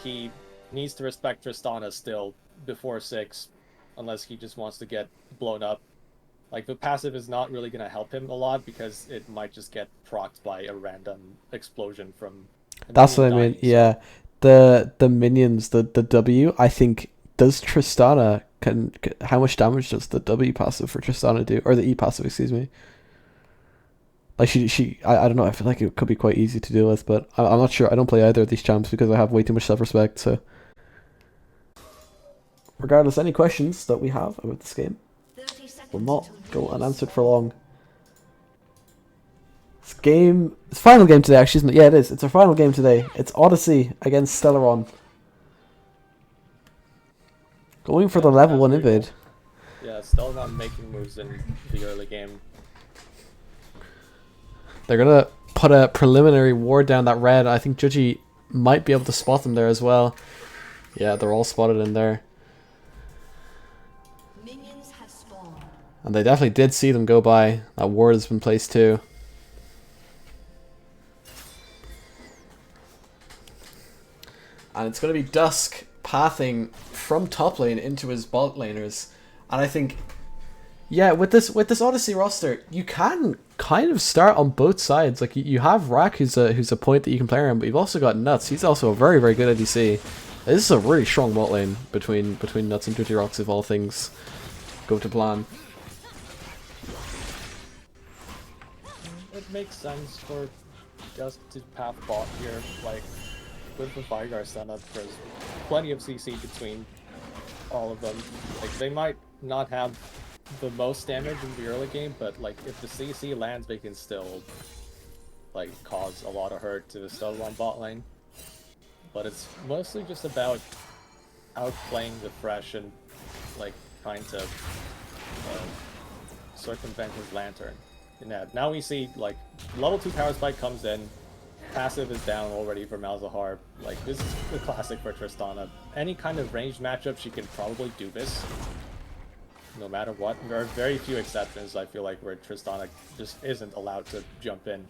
he needs to respect Tristana still before 6, unless he just wants to get blown up. Like, the passive is not really going to help him a lot because it might just get procced by a random explosion from a That's what minion I mean. dying. Yeah, the minions, the W. I think does Tristana how much damage does the W passive for Tristana do, or the E passive? Excuse me. Like I don't know. I feel like it could be quite easy to deal with, but I'm not sure. I don't play either of these champs because I have way too much self-respect. So, regardless, any questions that we have about this game will not go unanswered for long. It's final game today, actually, isn't it? Yeah, it is. It's our final game today. It's Odyssey against Stellaron. Going for the level 1 invid. Yeah, Stellaron making moves in the early game. They're gonna put a preliminary ward down that red. I think Judgy might be able to spot them there as well. Yeah, they're all spotted in there. Minions have spawned. And they definitely did see them go by. That ward has been placed too. And it's going to be Dusk pathing from top lane into his bot laners. And I think, yeah, with this Odyssey roster, you can kind of start on both sides. Like you have Rack, who's a point that you can play around, but you've also got Nuts. He's also a very, very good ADC. This is a really strong bot lane between Nuts and Dirty Rocks if all things go to plan. It makes sense for Dusk to path bot here, like with the Vigar setup. There's plenty of CC between all of them. Like, they might not have the most damage in the early game, but like if the CC lands, they can still like cause a lot of hurt to the Stellaron bot lane. But it's mostly just about outplaying the Thresh and like trying to circumvent his Lantern. Yeah, now we see like level 2 power spike comes in, passive is down already for Malzahar. Like, this is the classic for Tristana. Any kind of ranged matchup, she can probably do this, no matter what. There are very few exceptions, I feel like, where Tristana just isn't allowed to jump in.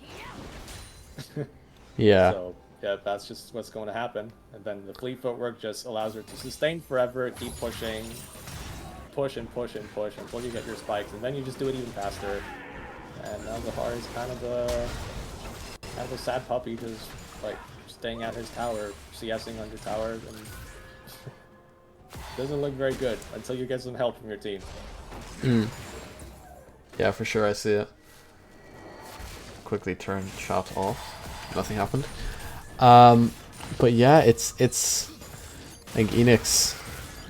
Yeah. So, yeah, that's just what's going to happen. And then the fleet footwork just allows her to sustain forever, keep pushing, push and push and push until you get your spikes, and then you just do it even faster. And Malzahar is kind of a sad puppy, just like staying at his tower, CSing under tower, and doesn't look very good until you get some help from your team. Yeah, for sure, I see it. Quickly turn shot off. Nothing happened. But yeah, it's I think Enix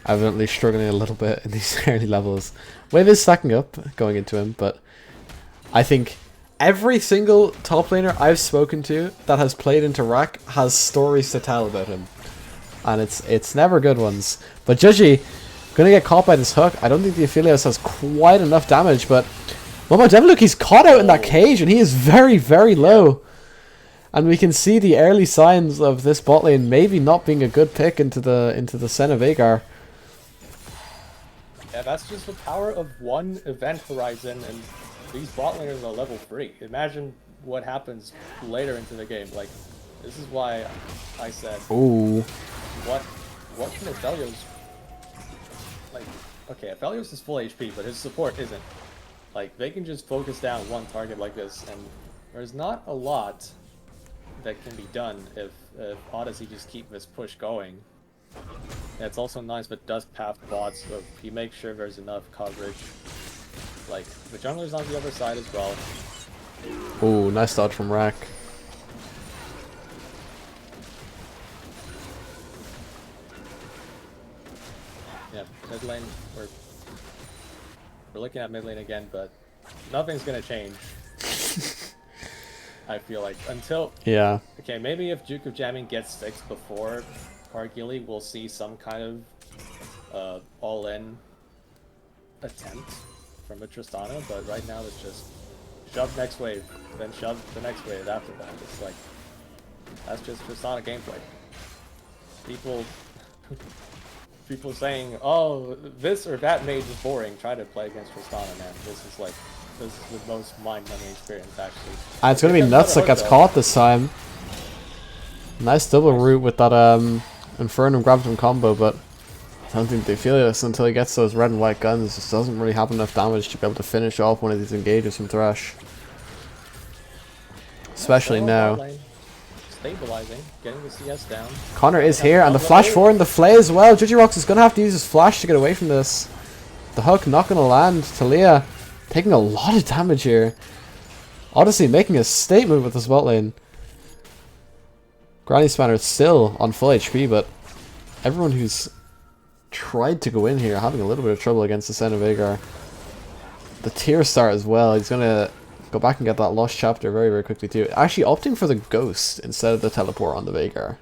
evidently struggling a little bit in these early levels. Wave is stacking up going into him, but I think every single top laner I've spoken to that has played into Rack has stories to tell about him. And it's never good ones. But Judgy, gonna get caught by this hook. I don't think the Aphelios has quite enough damage, but well, my Devil, look, he's caught out in that cage and he is very, very low. And we can see the early signs of this bot lane maybe not being a good pick into the Senna Vagar. Yeah, that's just the power of one event horizon, and these bot laners are level 3. Imagine what happens later into the game. Like, this is why I said, ooh, what can Aphelios, like, okay, Aphelios is full HP, but his support isn't. Like, they can just focus down one target like this, and there's not a lot that can be done if Odyssey just keep this push going. Yeah, it's also nice with Dusk path bots, so he makes sure there's enough coverage. Like, the jungler's on the other side as well. ooh, nice dodge from Rack. Yeah, mid lane, we're looking at mid lane again, but nothing's gonna change. I feel like until Yeah. okay, maybe if Duke of Jamming gets 6 before Cargilly, we'll see some kind of all-in attempt from a Tristana, but right now it's just shove next wave, then shove the next wave after that. It's like, that's just Tristana gameplay. People saying, oh, this or that mage is boring, try to play against Tristana, man. This is the most mind-numbing experience, actually. And it's gonna be Nuts that gets caught this time. Nice double root with that Infernum Gravitum combo, but I don't think they feel this until he gets those red and white guns. It doesn't really have enough damage to be able to finish off one of these engages from Thresh. Especially now. Stabilizing, getting the CS down. Connor is here, and the flash forward and the flay as well. Gigirox is going to have to use his flash to get away from this. The hook not going to land. Talia taking a lot of damage here. Odyssey making a statement with this bot lane. Granny Spanner still on full HP, but everyone who's tried to go in here having a little bit of trouble against the Sen of Agar. The tier start as well. He's going to go back and get that lost chapter very, very quickly too. Actually opting for the ghost instead of the teleport on the Vagar.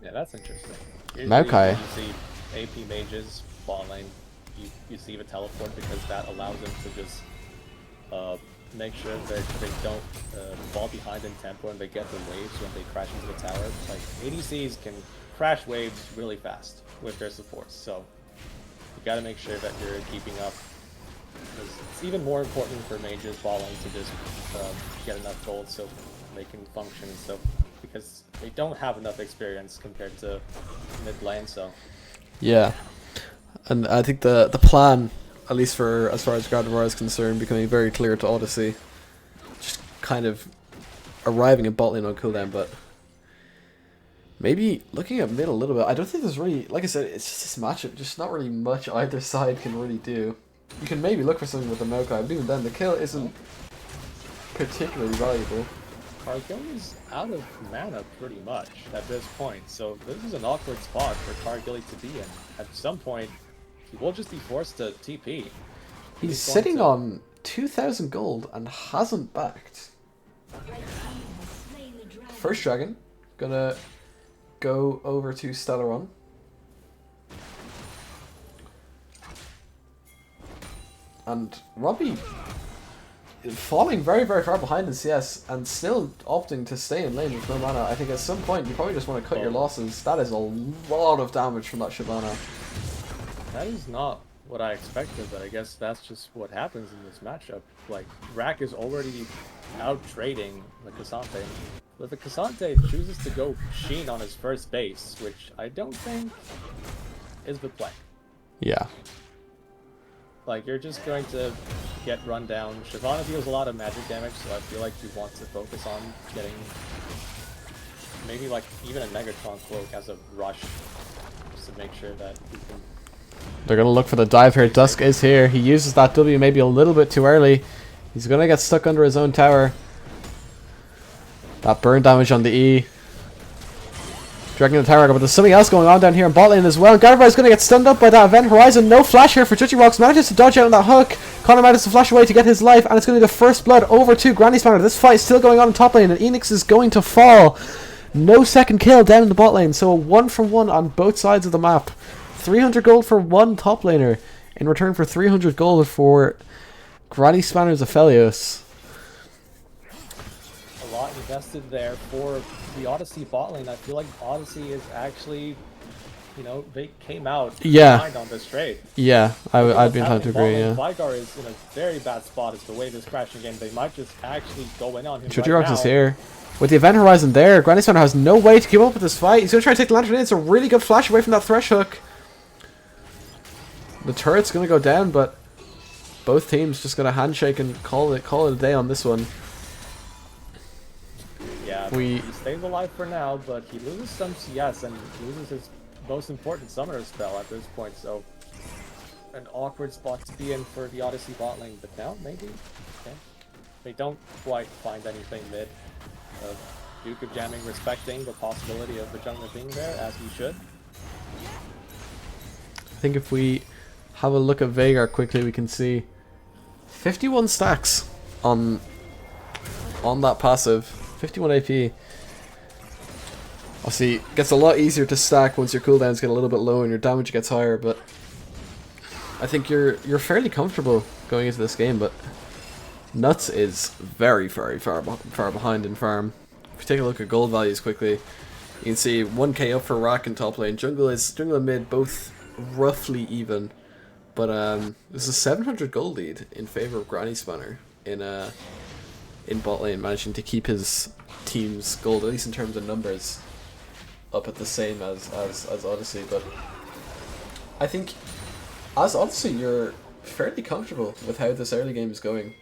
Yeah, that's interesting. Maokai. You see AP mages bot lane, you see the teleport because that allows them to just make sure that they don't fall behind in tempo and they get the waves when they crash into the tower. Like ADCs can crash waves really fast with their supports, so you gotta make sure that you're keeping up. Because it's even more important for mages bot lane to just get enough gold so they can function and stuff, because they don't have enough experience compared to mid lane. So yeah, and I think the plan, at least for as far as Gardevoir is concerned, becoming very clear to Odyssey. Just kind of arriving at bot lane on cooldown, but maybe looking at mid a little bit. I don't think there's really, like I said, it's just this matchup, just not really much either side can really do. You can maybe look for something with the Maokai, but even then the kill isn't particularly valuable. Cargilly's out of mana pretty much at this point, so this is an awkward spot for Cargilly to be in. At some point, he will just be forced to TP. He's sitting on 2,000 gold and hasn't backed. First dragon, gonna go over to Stellaron. And Robbie falling very, very far behind in CS and still opting to stay in lane with no mana. I think at some point you probably just want to cut your losses. That is a lot of damage from that Shyvana. That is not what I expected, but I guess that's just what happens in this matchup. Like, Rack is already out trading the Cassante. But the Cassante chooses to go Sheen on his first base, which I don't think is the play. Yeah. Like, you're just going to get run down. Shyvana deals a lot of magic damage, so I feel like you want to focus on getting maybe like even a Megatron cloak as a rush, just to make sure that you can. They're going to look for the dive here. Dusk is here. He uses that W maybe a little bit too early. He's going to get stuck under his own tower. That burn damage on the E. Dragging the tower, but there's something else going on down here in bot lane as well. Gardevoir is going to get stunned up by that Event Horizon. No flash here for Gigirox. Manages to dodge out on that hook. Connor manages to flash away to get his life, and it's going to be the first blood over to Granny Spanner. This fight is still going on in top lane, and Enix is going to fall. No second kill down in the bot lane, so a 1-for-1 on both sides of the map. 300 gold for one top laner in return for 300 gold for Granny Spanner's Aphelios. A lot invested there for the Odyssey bot lane. I feel like Odyssey is actually, you know, they came out behind on this trade. Yeah, I'd be inclined to agree, yeah. Vigar is in a very bad spot as the way this crashing game. They might just actually go in on him Gigirox right now. is here. With the Event Horizon there, Granny Spanner has no way to keep up with this fight. He's going to try to take the Lantern in. It's a really good flash away from that Thresh hook. The turret's going to go down, but both teams just going to handshake and call it a day on this one. Yeah, he stays alive for now, but he loses some CS and loses his most important summoner spell at this point, so an awkward spot to be in for the Odyssey bot lane, but now maybe okay. They don't quite find anything mid. Duke of Jamming respecting the possibility of the jungler being there, as he should. I think if we have a look at Vagar quickly, we can see 51 stacks on that passive. 51 AP. Obviously, it gets a lot easier to stack once your cooldowns get a little bit low and your damage gets higher, but I think you're fairly comfortable going into this game, but Nuts is very, very far behind in farm. If you take a look at gold values quickly, you can see 1k up for Rack and top lane. Jungle and mid both roughly even, but there's a 700 gold lead in favor of Granny Spanner in in bot lane, managing to keep his team's gold, at least in terms of numbers, up at the same as Odyssey. But I think as Odyssey, you're fairly comfortable with how this early game is going.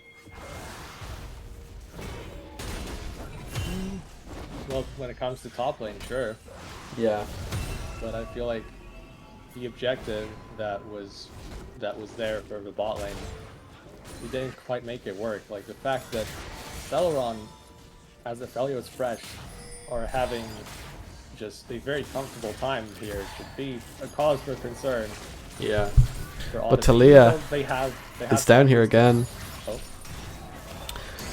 Well, when it comes to top lane, sure. Yeah. But I feel like the objective that was there for the bot lane, we didn't quite make it work. Like the fact that Stellaron, as the Felios fresh, are having just a very comfortable time here should be a cause for concern. Yeah. For But Odyssey. Talia, They have it's down here again. Oh.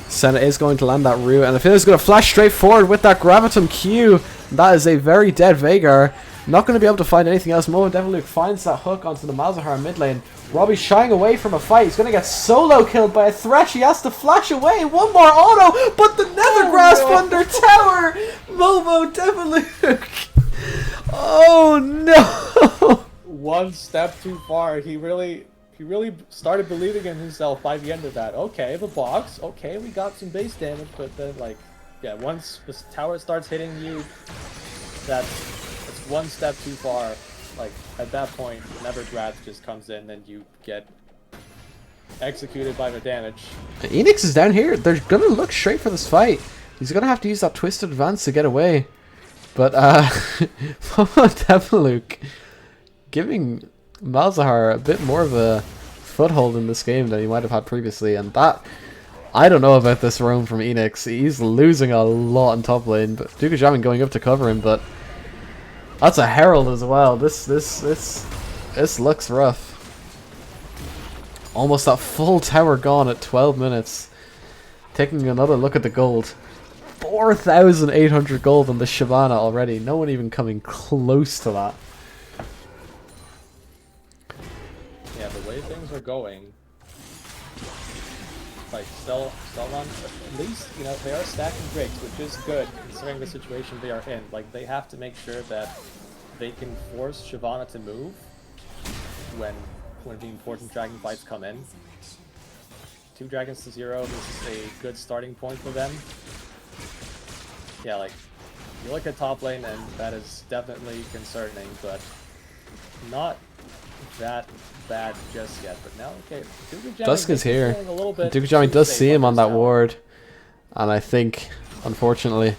Senna is going to land that root, and I feel he's going to flash straight forward with that Gravitum Q. That is a very dead Veigar. Not going to be able to find anything else. Mo Deviluke finds that hook onto the Malzahar mid lane. Robbie's shying away from a fight. He's going to get solo killed by a Thresh. He has to flash away. One more auto, but the Nether Grasp under tower. Momo Deviluke. Oh no. One step too far. He really started believing in himself by the end of that. Okay, the box. Okay, we got some base damage, but then like, yeah, once the tower starts hitting you, it's one step too far. Like at that point, Nevergrass just comes in and you get executed by the damage. Enix is down here. They're gonna look straight for this fight. He's gonna have to use that twisted advance to get away. But Deviluke giving Malzahar a bit more of a foothold in this game than he might have had previously, and that I don't know about this roam from Enix. He's losing a lot in top lane, but Duke of Jamin going up to cover him, but that's a Herald as well. This looks rough. Almost that full tower gone at 12 minutes. Taking another look at the gold. 4,800 gold on the Shyvana already. No one even coming close to that. Yeah, the way things are going, like Stellaron, at least, you know, they are stacking Griggs, which is good considering the situation they are in. Like, they have to make sure that they can force Shyvana to move when the important dragon fights come in. 2 dragons to 0, this is a good starting point for them. Yeah, like, you look at top lane and that is definitely concerning, but not that bad just yet. But now, okay, Dusk is here. Duke of Jamin does see him on that ward, and I think, unfortunately,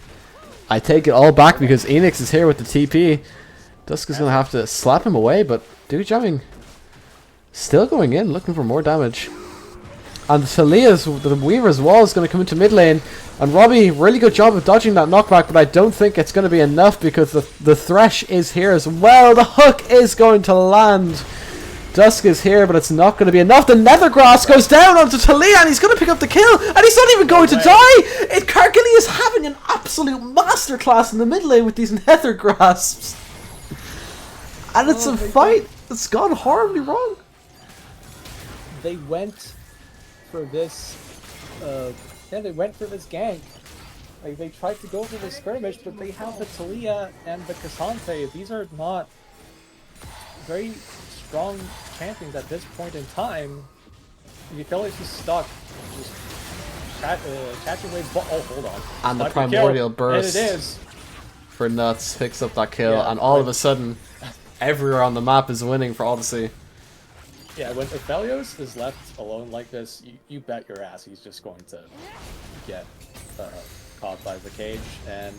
I take it all back because Enix is here with the TP. Dusk is going to have to slap him away, but Duke of Jamin still going in, looking for more damage. And the Weaver's wall is going to come into mid lane, and Robbie, really good job of dodging that knockback, but I don't think it's going to be enough because the Thresh is here as well. The hook is going to land. Dusk is here, but it's not going to be enough. The Nethergrass goes down onto Talia, and he's going to pick up the kill, and he's not even going to die. Karkili is having an absolute masterclass in the mid lane with these Nethergrasps. And it's a fight that's gone horribly wrong. They went for this, they went for this gank. Like, they tried to go for the skirmish, but they have the Talia and the Cassante. These are not very strong champions at this point in time. You feel like she's stuck. Just catching waves. Oh, hold on. And the primordial burst. And it is. For Nuts picks up that kill, Yeah, and all of a sudden, everywhere on the map is winning for Odyssey. Yeah, when Aphelios is left alone like this, you bet your ass he's just going to get caught by the cage, and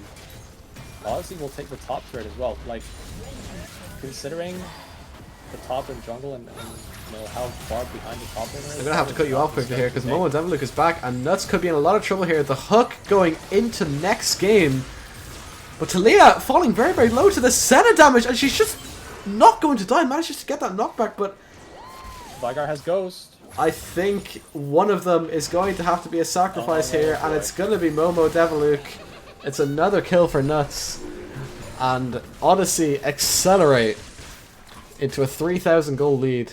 Odyssey will take the top turret as well. Like, considering the top and jungle and you know how far behind the top laner is. I'm gonna have to cut you off quickly here because Momo Deviluke is back, and Nuts could be in a lot of trouble here. The hook going into next game, but Talia falling very, very low to the Senna damage, and she's just not going to die. Manages to get that knockback, but Veigar has Ghost. I think one of them is going to have to be a sacrifice here, and it's going to be Momo Deviluke. It's another kill for Nuts, and Odyssey accelerate into a 3,000 goal lead.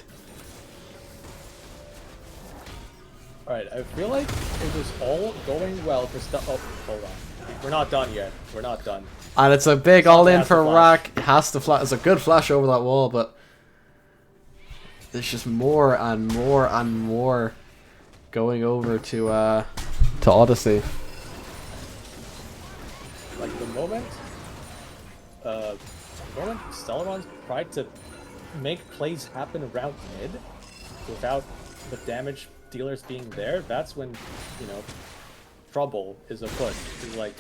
Alright, I feel like it was all going well for stuff. Oh, hold on. We're not done yet. We're not done. And it's a big all-in for Rack. It has to flash. It's a good flash over that wall, but there's just more and more and more going over to to Odyssey. Like the moment Stellaron tried to make plays happen around mid without the damage dealers being there, that's when, you know, trouble is afoot. It's like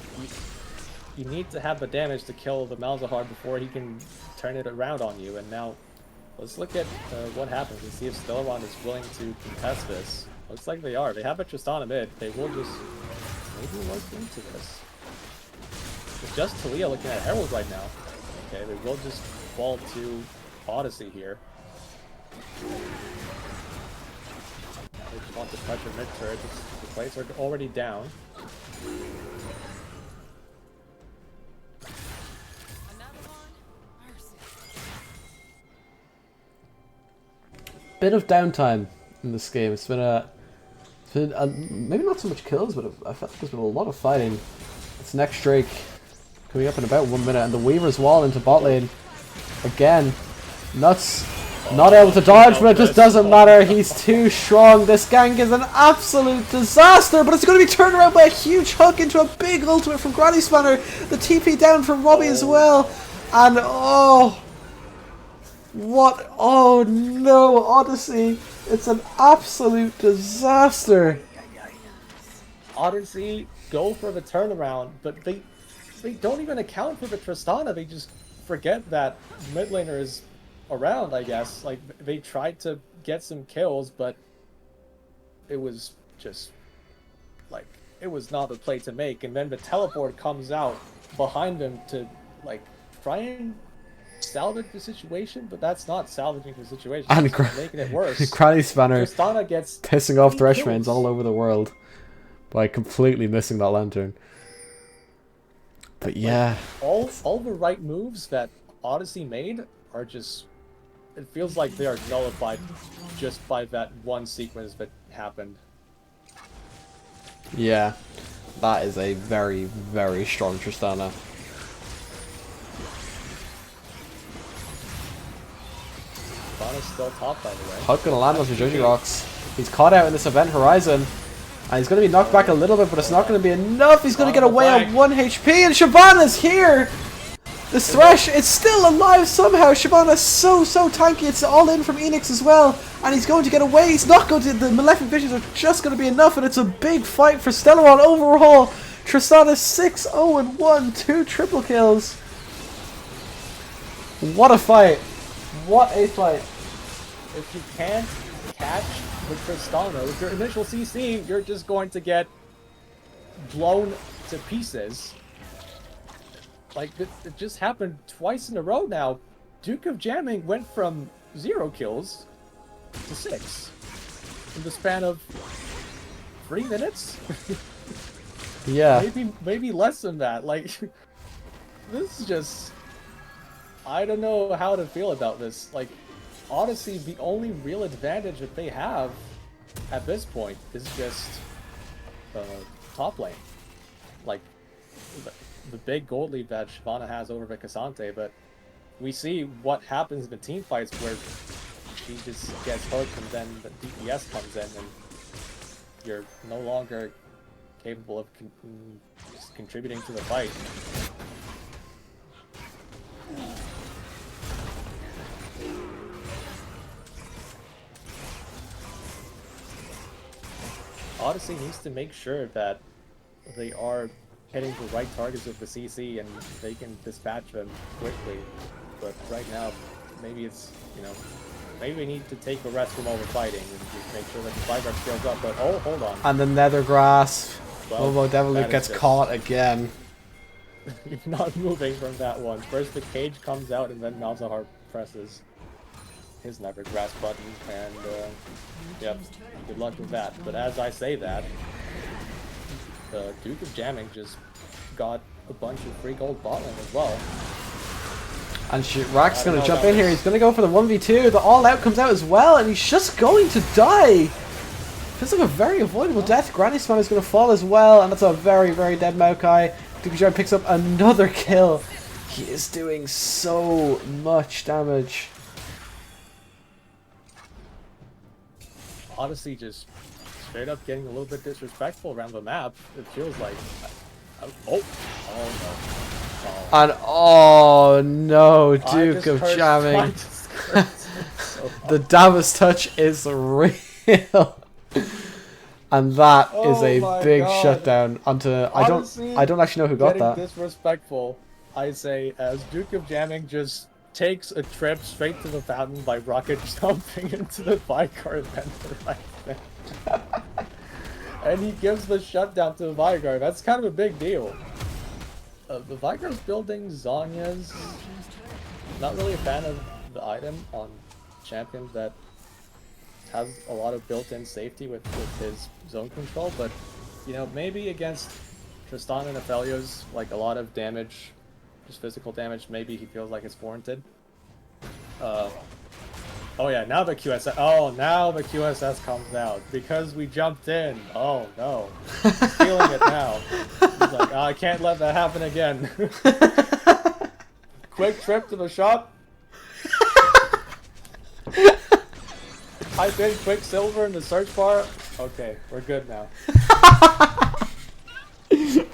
you need to have the damage to kill the Malzahar before he can turn it around on you. And now let's look at what happens and see if Stellaron is willing to contest this. Looks like they are. They have a Tristana mid. They will just maybe look into this. It's just Talia looking at Herald right now. Okay, they will just fall to Odyssey here. They just want to pressure mid turret. The plates are already down. Bit of downtime in this game. It's been a maybe not so much kills, but I felt like there's been a lot of fighting. It's next Drake coming up in about 1 minute, and the Weaver's wall into bot lane again. Nuts. Not able to dodge, but it just doesn't matter. He's too strong. This gank is an absolute disaster, but it's going to be turned around by a huge hook into a big ultimate from Granny Spanner. The TP down from Robbie as well. And oh, what? Oh no, Odyssey. It's an absolute disaster. Odyssey go for the turnaround, but they don't even account for the Tristana. They just forget that mid laner is around, I guess. Like, they tried to get some kills, but it was just like, it was not the play to make. And then the teleport comes out behind them to like try and salvage the situation, but that's not salvaging the situation. And it's making it worse. Granny Spanner Tristana gets pissing off 3 Threshmans kills. all over the world by completely missing that lantern. But yeah, all the right moves that Odyssey made are just, it feels like they are nullified just by that one sequence that happened. yeah, that is a very, very strong Tristana. Tristana's still top, by the way. Huck gonna land with Joji Rocks. He's caught out in this event horizon. And he's going to be knocked back a little bit, but it's not going to be enough. He's going to get away on 1 HP, and Shyvana's here! The Thresh is still alive somehow. Shyvana's so tanky. It's all in from Enix as well. And he's going to get away. He's not going to... The Malefic Visions are just going to be enough, and it's a big fight for Stellaron overall. Tristana 6-0-1, 2 triple kills. What a fight. What a fight. If you can't catch with Tristana, with your initial CC, you're just going to get blown to pieces. Like, it just happened twice in a row now. Duke of Jamming went from 0 kills to 6 in the span of 3 minutes? Yeah. Maybe less than that. Like, this is just... I don't know how to feel about this. Like, Odyssey, the only real advantage that they have at this point is just top lane. Like, the big gold lead that Shyvana has over Vicasante, but we see what happens in the team fights where she just gets hooked and then the DPS comes in and you're no longer capable of contributing to the fight. Odyssey needs to make sure that they are hitting the right targets with the CC and they can dispatch them quickly. But right now, maybe it's, you know, maybe we need to take a rest from all the fighting and just make sure that the Flyguard scales up. But oh, hold on. And the Nether Grasp. Well, Bobo Deviluke gets caught again. You're not moving from that one. First the cage comes out and then Malzahar presses his Nether Grasp button and yep, good luck with that. But as I say that, the Duke of Jamming just got a bunch of free gold bot lane as well. And Rack's going to jump in here. He's going to go for the 1v2. The all-out comes out as well, and he's just going to die. Feels like a very avoidable death. Granny Span is going to fall as well, and that's a very, very dead Maokai. Duke of Jamming picks up another kill. He is doing so much damage. Odyssey just straight up getting a little bit disrespectful around the map. It feels like... Oh no. Oh. And oh no, Duke of cursed jamming. So The Davis touch is real. And that is a big shutdown onto... Odyssey I don't actually know who got that. Getting disrespectful, I say, as Duke of Jamming just takes a trip straight to the fountain by rocket jumping into the Vicar vendor right there. And he gives the shutdown to the Vicar. That's kind of a big deal. The Vicar's building Zonya's. Not really a fan of the item on champions that has a lot of built-in safety with his zone control, but you know, maybe against Tristan and Aphelios, like a lot of damage, just physical damage, maybe he feels like it's warranted. Oh yeah, now the QSS. Oh, now the QSS comes out because we jumped in. Oh no, he's feeling it now. He's like, oh, I can't let that happen again. Quick trip to the shop. Type in Quicksilver in the search bar. Okay, we're good now.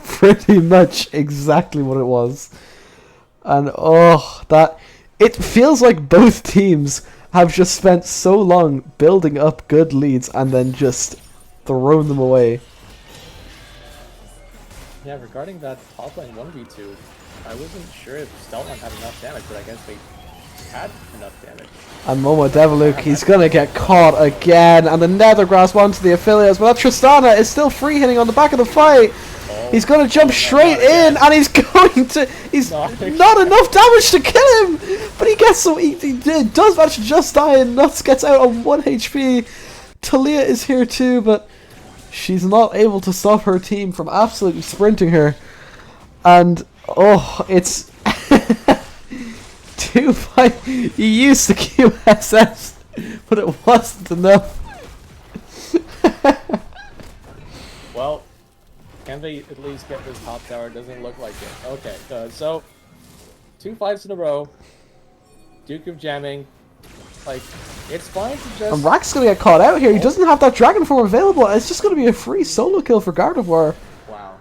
Pretty much exactly what it was. And oh, that... It feels like both teams have just spent so long building up good leads and then just thrown them away. Yeah, regarding that top lane 1v2, I wasn't sure if Stellaron had enough damage, but I guess they had enough damage. And Momo Deviluk, he's gonna get caught again, and the Nether Grasp onto the affiliates, but that Tristana is still free hitting on the back of the fight. He's gonna jump straight in, and he's going to... He's not enough damage to kill him! But he gets some... He does manage to just die, and Nuts gets out on 1 HP. Talia is here too, but she's not able to stop her team from absolutely sprinting her. And, oh, it's... 2-5... You used the QSS, but it wasn't enough. Well... Can they at least get this top tower? Doesn't look like it. Okay, so 2 fights in a row. Duke of Jamming. Like, it's fine to just... And Rack's gonna get caught out here. He doesn't have that Dragon Form available. It's just gonna be a free solo kill for Gardevoir. Wow.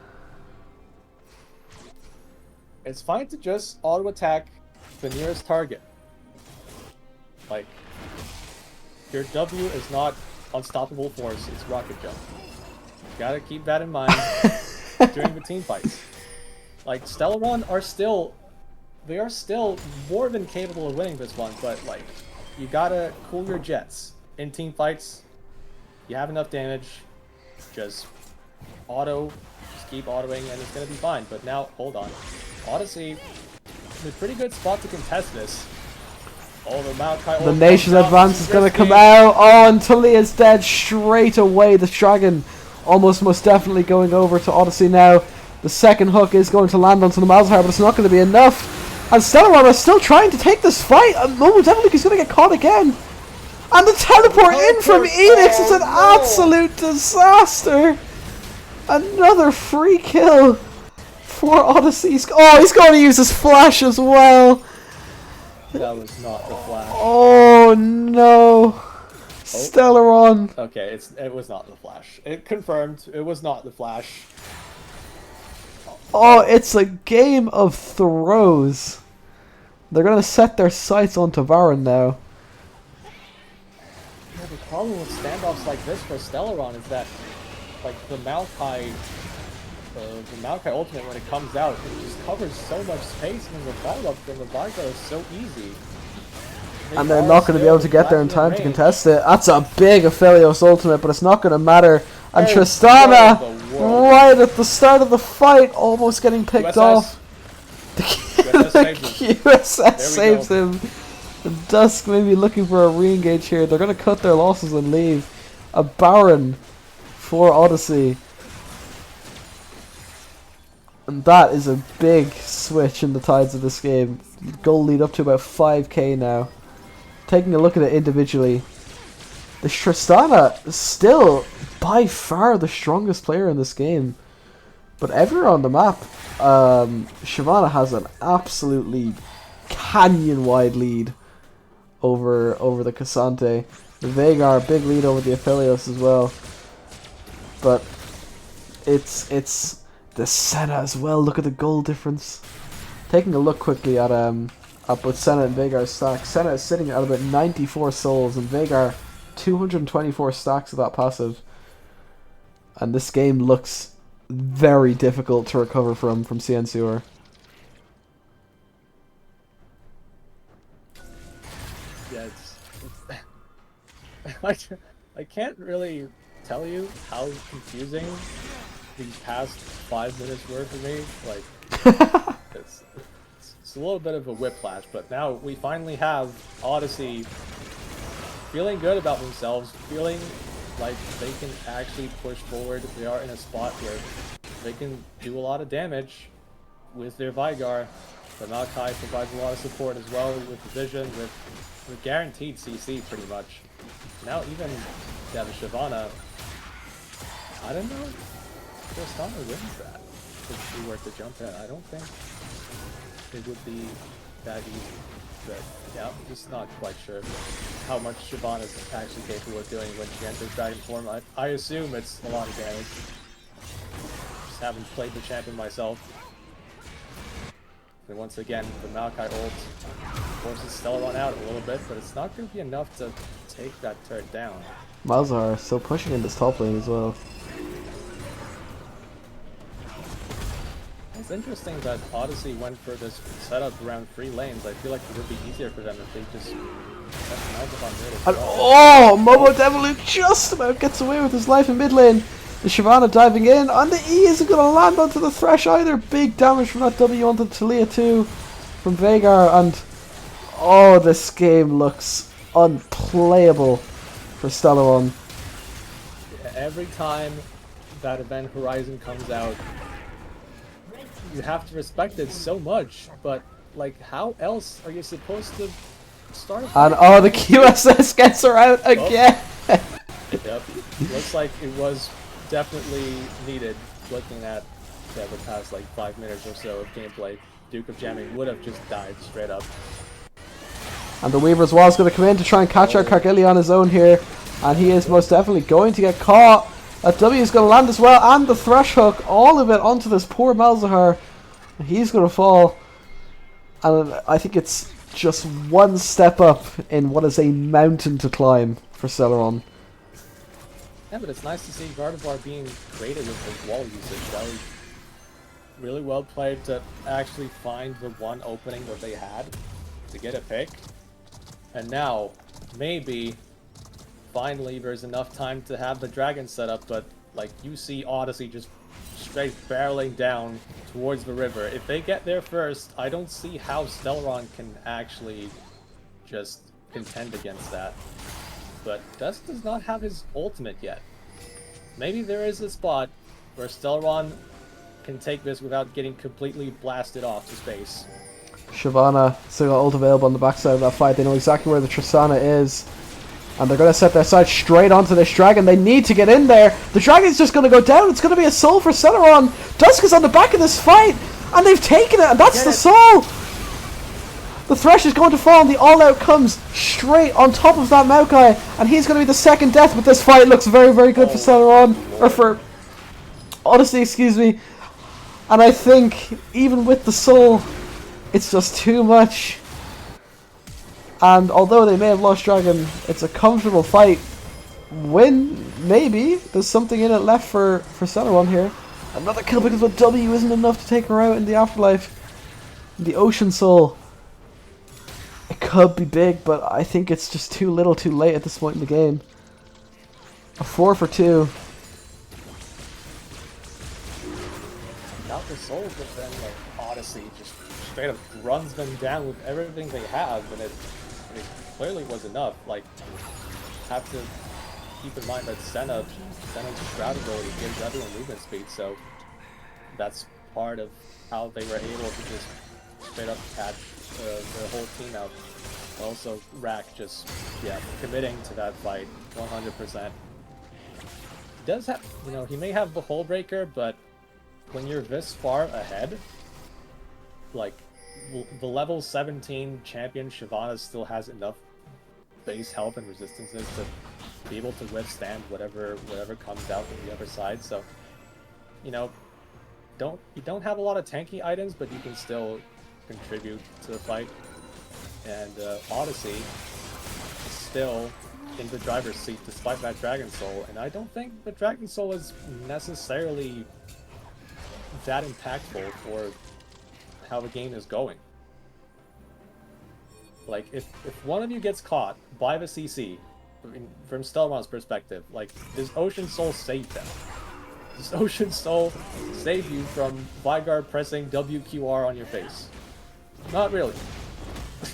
It's fine to just auto-attack the nearest target. Like, your W is not unstoppable force, it's rocket jump. Gotta keep that in mind during the team fights. Like, Stellaron are still... They are still more than capable of winning this one, but, like, you gotta cool your jets. In team fights, you have enough damage, just keep autoing, and it's gonna be fine. But now, hold on. Odyssey, in a pretty good spot to contest this. Oh, the Nation's Advance is gonna come out. Oh, and Talia's dead straight away. The Dragon almost most definitely going over to Odyssey now. The second hook is going to land onto the Malzahar, but it's not going to be enough. And Stellaron is still trying to take this fight. And Momo Deviluk is going to get caught again. And the teleport in from Enix is an absolute disaster. Another free kill for Odyssey. Oh, he's going to use his flash as well. That was not the flash. Oh no. Stellaron. Okay, it was not the flash. It confirmed it was not the flash. Oh, it's a game of throws. They're gonna set their sights on Tavarin now. Yeah, the problem with standoffs like this for Stellaron is that, like, the Maokai ultimate, when it comes out, it just covers so much space, and the follow-up from the Vicar is so easy. And they're not going to be able to get there in time to contest it. That's a big Aphelios ultimate, but it's not going to matter. And Tristana, right at the start of the fight, almost getting picked off. The QSS saves him. The Dusk may be looking for a re-engage here. They're going to cut their losses and leave. A Baron for Odyssey. And that is a big switch in the tides of this game. Goal lead up to about 5k now. Taking a look at it individually, the Tristana is still by far the strongest player in this game. But everywhere on the map, Shyvana has an absolutely canyon-wide lead over the Cassante. The Veigar, big lead over the Aphelios as well. but it's the Senna as well. Look at the goal difference. Taking a look quickly at both Senna and Veigar's stacks. Senna is sitting at about 94 souls, and Veigar 224 stacks of that passive. And this game looks very difficult to recover from CN Sewer. Yeah, I can't really tell you how confusing these past 5 minutes were for me. Like, it's a little bit of a whiplash, but now we finally have Odyssey feeling good about themselves, feeling like they can actually push forward. They are in a spot where they can do a lot of damage with their Veigar. The Maokai provides a lot of support as well with the Vision, with guaranteed CC pretty much. Now even the Shyvana, I don't know if Tristana wins that if she were to jump in. I don't think it would be that easy. But yeah, I'm just not quite sure how much Shyvana is actually capable of doing when she enters Dragon form. I assume it's a lot of damage. Just haven't played the champion myself. And once again, the Maokai ult forces Stellaron out a little bit, but it's not going to be enough to take that turret down. Malzahar still pushing in this top lane as well. It's interesting that Odyssey went for this setup around 3 lanes. I feel like it would be easier for them if they just set Malzahar mid as And well. oh, Momo Devilu just about gets away with his life in mid lane. The Shyvana diving in, and the E isn't going to land onto the Thresh either. Big damage from that W onto Talia too, from Veigar, and oh, this game looks unplayable for Stellaron. Every time that event Horizon comes out, you have to respect it so much, but like, how else are you supposed to start? And oh, the QSS gets her out again. Yep, looks like it was definitely needed. Looking at the past like 5 minutes or so of gameplay, Duke of Jamming would have just died straight up. And the Weaver's Wall is going to come in to try and catch out Cargilly on his own here, and he is most definitely going to get caught. That W is going to land as well, and the Thresh Hook, all of it onto this poor Malzahar. He's going to fall, and I think it's just one step up in what is a mountain to climb for Stellaron. Yeah, but it's nice to see Gardevoir being creative with the wall usage. That was really well played to actually find the one opening that they had to get a pick. And now, maybe, finally there's enough time to have the dragon set up, but like, you see Odyssey just straight barreling down towards the river. If they get there first, I don't see how Stellaron can actually just contend against that. But Dusk does not have his ultimate yet. Maybe there is a spot where Stellaron can take this without getting completely blasted off to space. Shyvana still got ult available on the backside of that fight. They know exactly where the Tristana is, and they're going to set their sights straight onto this dragon. They need to get in there. The dragon's just going to go down. It's going to be a soul for Stellaron. Dusk is on the back of this fight, and they've taken it, and that's the soul. The Thresh is going to fall, and the all-out comes straight on top of that Maokai, and he's going to be the second death, but this fight looks very, very good for Stellaron, or for Odyssey, excuse me. And I think, even with the soul, it's just too much. And although they may have lost Dragon, it's a comfortable fight. Win, maybe. There's something in it left for Stellaron here. Another kill because the W isn't enough to take her out in the afterlife. The Ocean Soul. It could be big, but I think it's just too little too late at this point in the game. A 4 for 2. Not the soul, but then like Odyssey just straight up runs them down with everything they have, and it clearly was enough. Like, have to keep in mind that Senna's Shroud ability gives everyone movement speed, so that's part of how they were able to just straight up catch the whole team out. Also, Rack just, committing to that fight 100%. He does have, he may have the Hull Breaker, but when you're this far ahead, like, the level 17 champion Shyvana still has enough base health and resistances to be able to withstand whatever comes out from the other side. So, you know, you don't have a lot of tanky items, but you can still contribute to the fight. And Odyssey is still in the driver's seat despite that Dragon Soul, and I don't think the Dragon Soul is necessarily that impactful for how the game is going. Like, if one of you gets caught by the CC, from Stellaron's perspective, like, does Ocean Soul save them? Does Ocean Soul save you from Vygar pressing WQR on your face? Not really.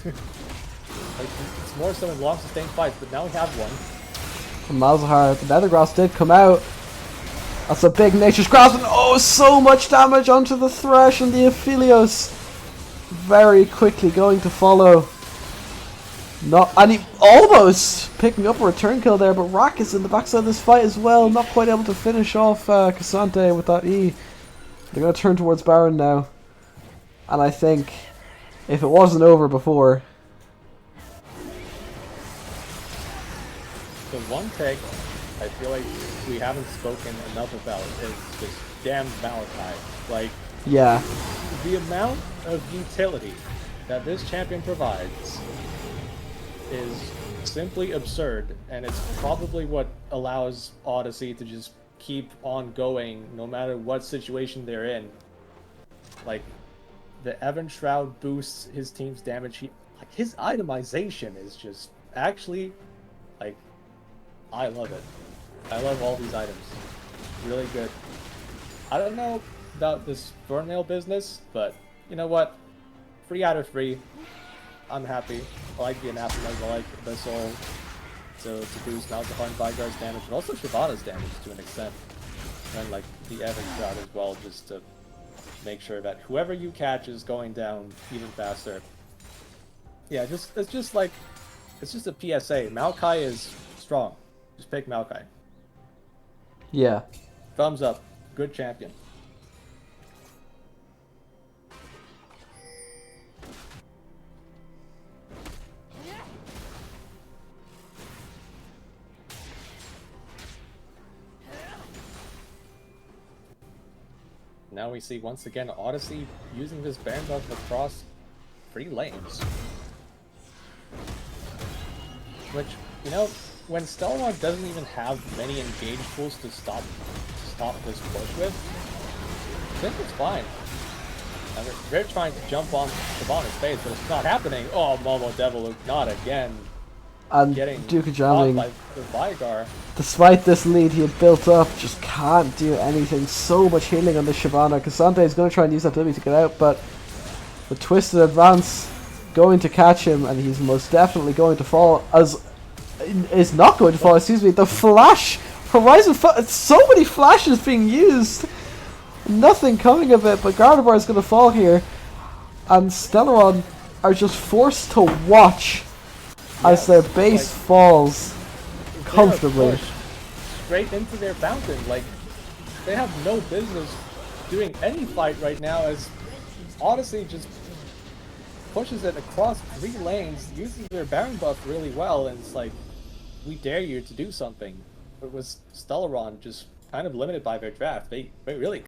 Like, it's more so in long sustained fights, but now we have one. From Malzahar, the Nethergross did come out. That's a big Nature's Grasp, and oh, so much damage onto the Thresh and the Aphelios. Very quickly going to follow. And he almost picking up a return kill there, but Rack is in the backside of this fight as well, not quite able to finish off Cassante with that E. They're going to turn towards Baron now. And I think, if it wasn't over before... The one take I feel like we haven't spoken enough about is this damn Malachi. Like, yeah, the amount of utility that this champion provides is simply absurd, and it's probably what allows Odyssey to just keep on going no matter what situation they're in. Like, the Evan Shroud boosts his team's damage. Like, his itemization is just actually, like, I love it. I love all these items. Really good. I don't know about this Thornmail business, but you know what? 3 out of 3. I'm happy. I like the Anathemas, I like Abyssal to boost Malzahar and Vygar's damage, but also Shyvana's damage to an extent. And like the Evan Shroud as well, just to make sure that whoever you catch is going down even faster. Yeah, it's just a PSA. Maokai is strong. Just pick Maokai. yeah. Thumbs up. Good champion. Now we see once again Odyssey using this Baron buff across 3 lanes. Which, you know, when Stellaron doesn't even have many engage tools to stop this push with, I think it's fine. And they're trying to jump on Shyvana's face, but it's not happening. Oh, Momo Devil, not again. And Getting Duke of caught Jamming, by the Vygar. despite this lead he had built up, just can't do anything. So much healing on the Shyvana. Cassante is going to try and use that W to get out, but the twisted advance going to catch him, and he's most definitely going to fall. Is not going to fall, excuse me. The flash! Horizon so many flashes being used! Nothing coming of it, but Gardevoir is going to fall here. And Stellaron are just forced to watch as their base falls comfortably. Straight into their fountain. Like, they have no business doing any fight right now, as Odyssey just pushes it across 3 lanes, uses their Baron buff really well, and it's like, we dare you to do something. It was Stellaron just kind of limited by their draft. They really